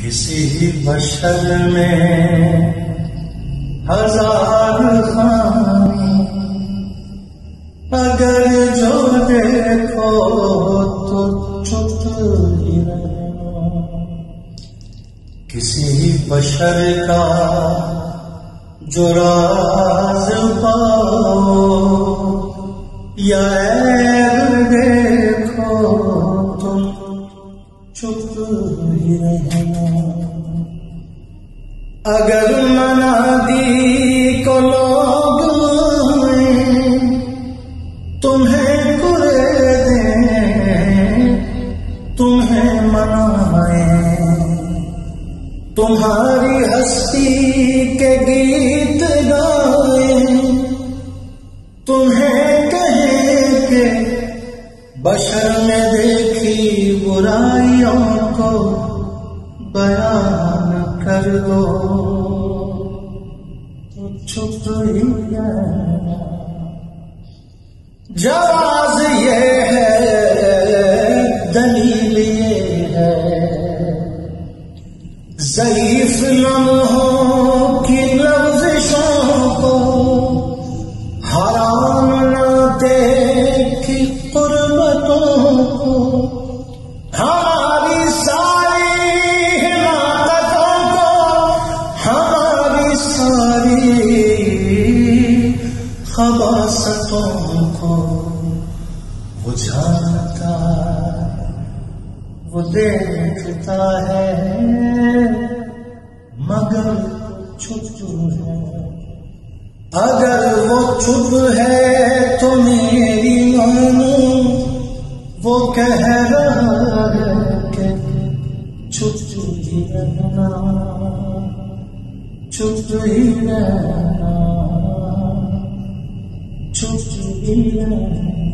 کسی بشر میں ہزار خامی، اگر جو دیکھو تو چپ ہی رہنا۔ کسی بشر کا جو راز پاؤ یا عیب دیکھو تم چپ ہی رہنا۔ اگر منادی کو لوگ تمہیں برے دیں، تمہیں منائیں، تمہاری ہستی کے گیت گائیں، تمہیں کہیں کہ بشر نے دیکھی برائیوں کو بیان کر دو، تو چھپ ہی رہنا۔ جواز یہ ہے، دلیل یہ ہے، ضعیف لمحوں کی لغزشوں کو حرام نہ دیکھی قربتوں کو، ہماری ساری حماقتوں کو، ہماری ساری خباثتوں کو وہ جانتا، وہ دیکھتا ہے، مگر چھپ ہے۔ اگر وہ چھپ ہے تو میری مانو، وہ کہہ رہا ہے کہ چھپ ہی رہنا، چھپ ہی رہنا، چھپ ہی رہنا۔